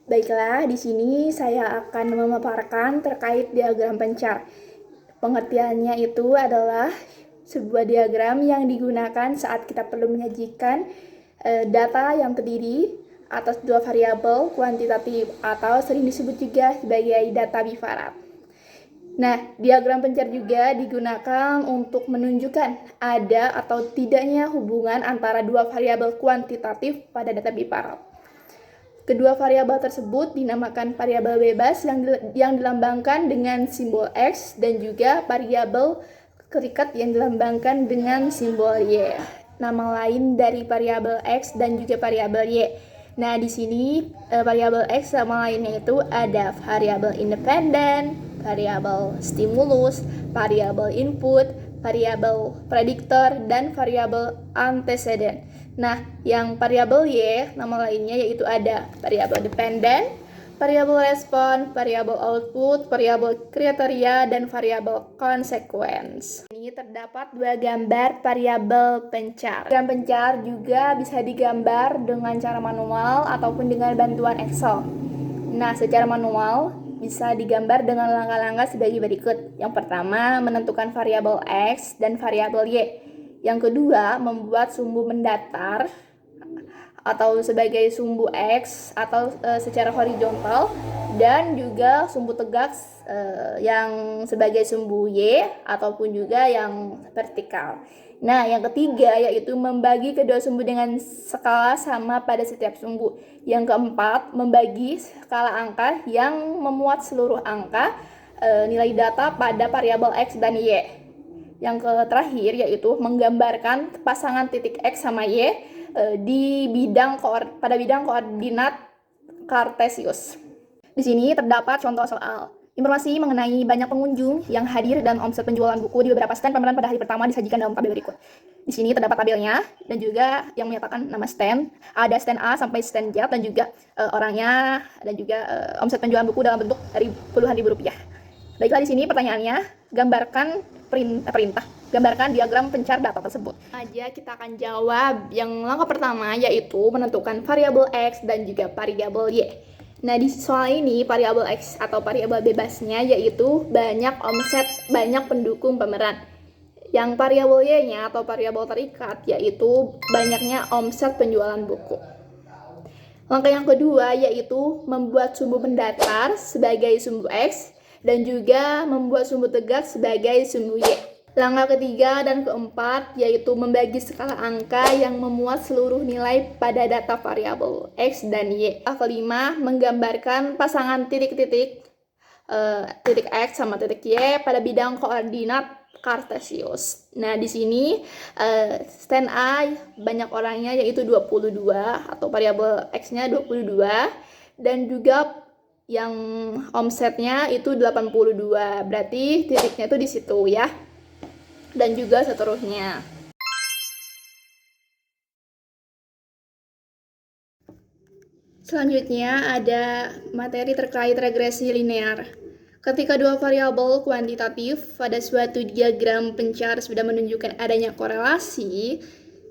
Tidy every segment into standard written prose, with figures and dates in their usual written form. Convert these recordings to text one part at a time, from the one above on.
Baiklah, di sini saya akan memaparkan terkait diagram pencar. Pengertiannya itu adalah sebuah diagram yang digunakan saat kita perlu menyajikan data yang terdiri atas dua variabel kuantitatif atau sering disebut juga sebagai data biparat. Nah, diagram pencar juga digunakan untuk menunjukkan ada atau tidaknya hubungan antara dua variabel kuantitatif pada data biparat. Kedua variabel tersebut dinamakan variabel bebas yang dilambangkan dengan simbol X dan juga variabel terikat yang dilambangkan dengan simbol Y. Nama lain dari variabel X dan juga variabel Y. Nah, di sini variabel X sama lainnya itu ada variabel independen, variabel stimulus, variabel input, variabel prediktor, dan variabel antecedent. Nah, yang variabel Y, nama lainnya yaitu ada variabel dependen, variabel respon, variabel output, variabel kriteria, dan variabel consequence. Ini terdapat dua gambar variabel pencar. Diagram pencar juga bisa digambar dengan cara manual ataupun dengan bantuan Excel. Nah, secara manual bisa digambar dengan langkah-langkah sebagai berikut. Yang pertama, menentukan variabel X dan variabel Y. Yang kedua, membuat sumbu mendatar atau sebagai sumbu X atau secara horizontal, dan juga sumbu tegak yang sebagai sumbu Y ataupun juga yang vertikal. Nah, yang ketiga yaitu membagi kedua sumbu dengan skala sama pada setiap sumbu. Yang keempat, membagi skala angka yang memuat seluruh angka nilai data pada variabel X dan Y. Yang terakhir yaitu menggambarkan pasangan titik X sama Y pada bidang koordinat kartesius. Di sini terdapat contoh soal. Informasi mengenai banyak pengunjung yang hadir dan omset penjualan buku di beberapa stand pameran pada hari pertama disajikan dalam tabel berikut. Di sini terdapat tabelnya dan juga yang menyatakan nama stand. Ada stand A sampai stand Z dan juga orangnya dan juga omset penjualan buku dalam bentuk puluhan ribu rupiah. Baiklah, di sini pertanyaannya, gambarkan diagram pencar data tersebut. Aja kita akan jawab yang langkah pertama yaitu menentukan variabel X dan juga variabel Y. Nah, di soal ini variabel X atau variabel bebasnya yaitu banyak omset, banyak pendukung pameran. Yang variabel Y-nya atau variabel terikat yaitu banyaknya omset penjualan buku. Langkah yang kedua yaitu membuat sumbu mendatar sebagai sumbu X dan juga membuat sumbu tegak sebagai sumbu Y. Langkah ketiga dan keempat yaitu membagi skala angka yang memuat seluruh nilai pada data variabel X dan Y. Langkah kelima, menggambarkan pasangan titik X sama titik Y pada bidang koordinat kartesius. Nah, di sini stand A banyak orangnya yaitu 22 atau variabel X-nya 22 dan juga yang omsetnya itu 82. Berarti titiknya itu di situ ya. Dan juga seterusnya. Selanjutnya ada materi terkait regresi linear. Ketika dua variabel kuantitatif pada suatu diagram pencar sudah menunjukkan adanya korelasi,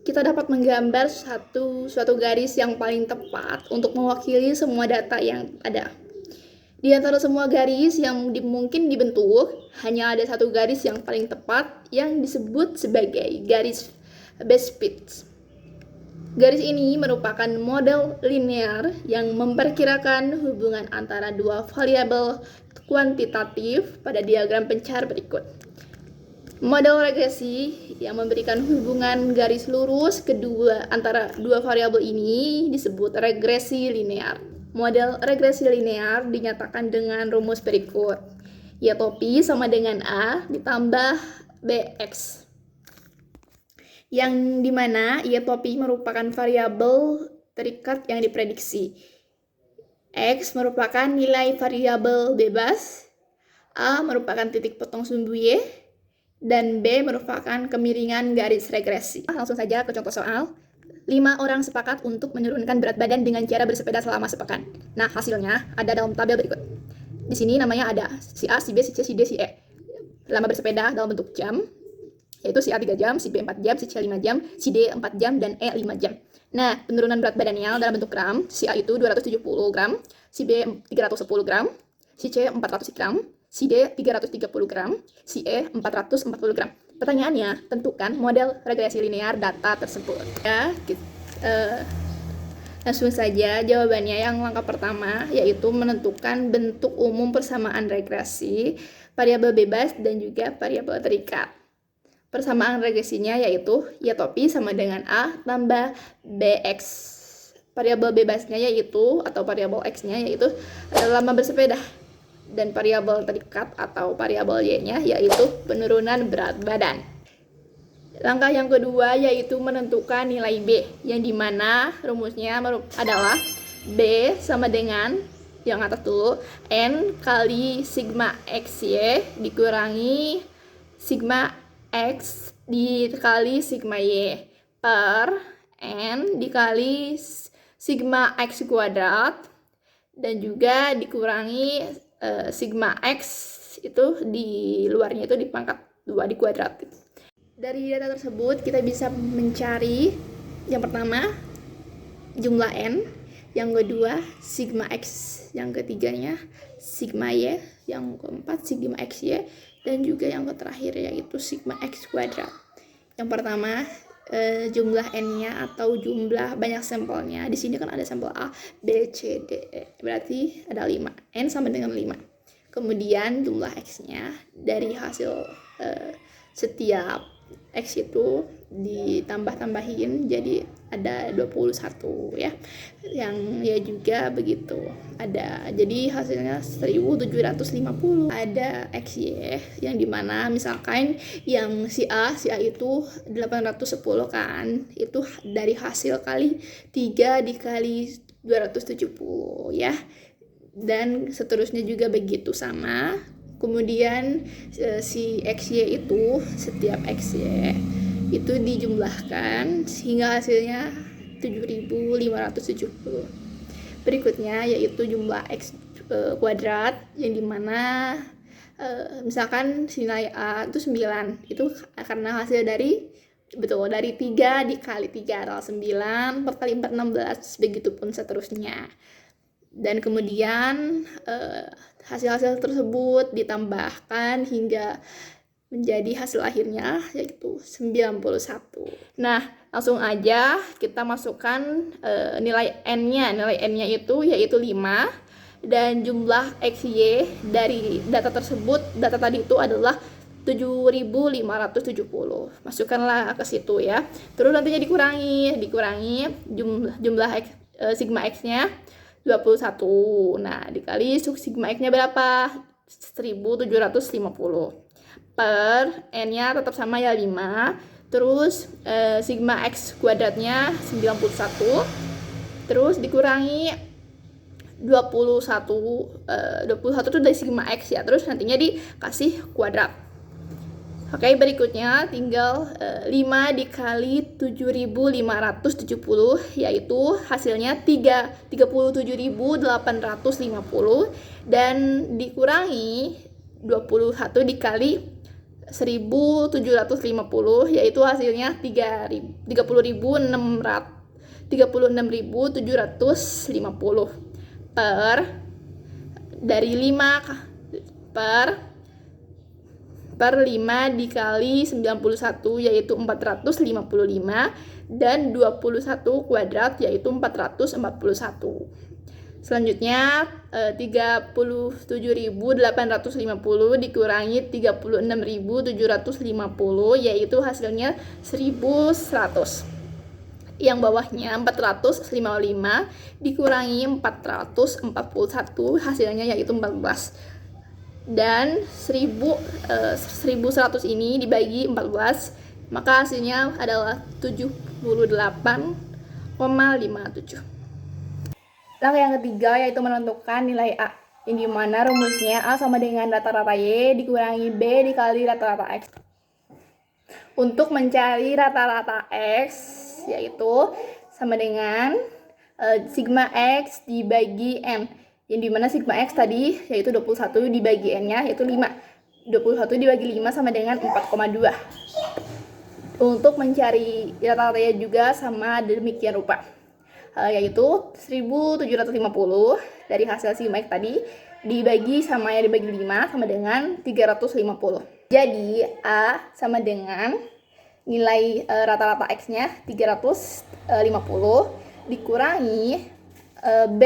kita dapat menggambar suatu garis yang paling tepat untuk mewakili semua data yang ada. Di antara semua garis yang mungkin dibentuk, hanya ada satu garis yang paling tepat yang disebut sebagai garis best fit. Garis ini merupakan model linear yang memperkirakan hubungan antara dua variabel kuantitatif pada diagram pencar berikut. Model regresi yang memberikan hubungan garis lurus antara dua variabel ini disebut regresi linear. Model regresi linear dinyatakan dengan rumus berikut. Y topi sama dengan A ditambah BX. Yang dimana Y topi merupakan variabel terikat yang diprediksi. X merupakan nilai variabel bebas. A merupakan titik potong sumbu Y. Dan B merupakan kemiringan garis regresi. Langsung saja ke contoh soal. 5 orang sepakat untuk menurunkan berat badan dengan cara bersepeda selama sepekan. Nah, hasilnya ada dalam tabel berikut. Di sini namanya ada si A, si B, si C, si D, si E. Lama bersepeda dalam bentuk jam, yaitu si A 3 jam, si B 4 jam, si C 5 jam, si D 4 jam, dan E 5 jam. Nah, penurunan berat badannya dalam bentuk gram, si A itu 270 gram, si B 310 gram, si C 400 gram, si D 330 gram, si E 440 gram. Pertanyaannya, tentukan model regresi linear data tersebut. Ya, langsung saja jawabannya. Yang langkah pertama yaitu menentukan bentuk umum persamaan regresi, variabel bebas, dan juga variabel terikat. Persamaan regresinya yaitu Y topi sama dengan A tambah BX. Variabel bebasnya yaitu, atau variabel X-nya yaitu lama bersepeda. Dan variabel terikat atau variabel Y-nya yaitu penurunan berat badan. Langkah yang kedua yaitu menentukan nilai B, yang dimana rumusnya adalah B sama dengan, yang atas dulu, N kali sigma XY dikurangi sigma X dikali sigma Y per N dikali sigma X kuadrat, dan juga dikurangi sigma X itu di luarnya itu di pangkat 2 di kuadrat. Dari data tersebut kita bisa mencari yang pertama jumlah N, yang kedua sigma X, yang ketiganya sigma Y, yang keempat sigma XY, dan juga yang terakhir yaitu sigma X kuadrat. Yang pertama jumlah N-nya atau jumlah banyak sampelnya. Di sini kan ada sampel A, B, C, D, E. Berarti ada 5. N sama dengan 5. Kemudian jumlah X-nya dari hasil setiap X itu ditambah-tambahin jadi ada 21 ya. Yang ya juga begitu. Ada, jadi hasilnya 1750. Ada XY yang dimana misalkan yang si A itu 810 kan. Itu dari hasil kali 3 dikali 270 ya. Dan seterusnya juga begitu sama. Kemudian si XY itu, setiap XY itu dijumlahkan sehingga hasilnya 7570. Berikutnya yaitu jumlah X kuadrat, yang dimana misalkan nilai A itu 9, itu karena hasil dari 3 dikali 3 adalah 9, 4 kali 4 16, begitupun seterusnya. Dan kemudian hasil-hasil tersebut ditambahkan hingga menjadi hasil akhirnya yaitu 91. Nah, langsung aja kita masukkan nilai N-nya. Nilai N-nya itu yaitu 5, dan jumlah XY dari data tersebut, data tadi itu adalah 7570. Masukkanlah ke situ ya. Terus nantinya dikurangi jumlah sigma X-nya 21. Nah, dikali sigma X-nya berapa? 1750. Per N-nya tetap sama ya 5. Terus sigma X kuadratnya 91. Terus dikurangi 21 itu dari sigma X ya. Terus nantinya dikasih kuadrat. Oke, berikutnya tinggal 5 dikali 7570, yaitu hasilnya 37.850, dan dikurangi 21 dikali 1750, yaitu hasilnya 36.750 dari 5 per 5 dikali 91 yaitu 455, dan 21 kuadrat yaitu 441. Selanjutnya 37.850 dikurangi 36.750, yaitu hasilnya 1100. Yang bawahnya 455 dikurangi 441, hasilnya yaitu 14. Dan 1100 ini dibagi 14, maka hasilnya adalah 78,57. Langkah yang ketiga yaitu menentukan nilai A, yang dimana rumusnya A sama dengan rata-rata Y dikurangi B dikali rata-rata X. Untuk mencari rata-rata X yaitu sama dengan sigma X dibagi N, yang dimana sigma X tadi yaitu 21 dibagi N-nya yaitu 5. 21 dibagi 5 sama dengan 4,2. Untuk mencari rata-ratanya juga sama demikian rupa. yaitu 1750 dari hasil simak tadi dibagi 5 sama dengan 350. Jadi A sama dengan nilai rata-rata X-nya 350 dikurangi B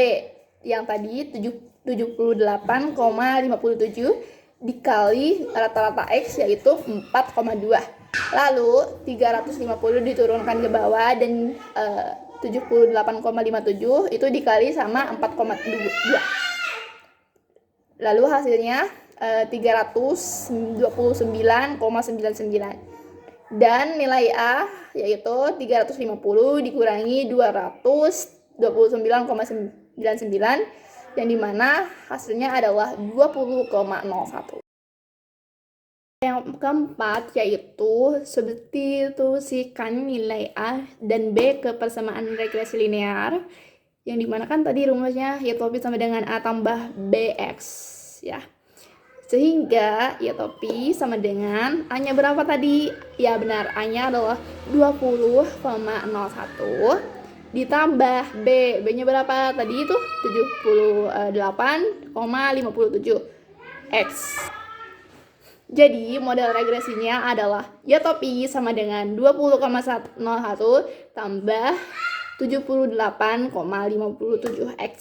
yang tadi 78,57 dikali rata-rata X yaitu 4,2. Lalu 350 diturunkan ke bawah dan 78,57 itu dikali sama 4,2. Lalu hasilnya 329,99. Dan nilai A yaitu 350 dikurangi 229,99 yang dimana hasilnya adalah 20,01. Yang keempat yaitu substitusikan nilai A dan B ke persamaan regresi linear, yang dimana kan tadi rumusnya y topi sama dengan A tambah BX ya. Sehingga y topi sama dengan A-nya berapa tadi? Ya benar, A-nya adalah 20,01 ditambah B. B-nya berapa tadi itu? 78,57 X. Jadi model regresinya adalah y topi sama dengan 20,01 tambah 78,57 X.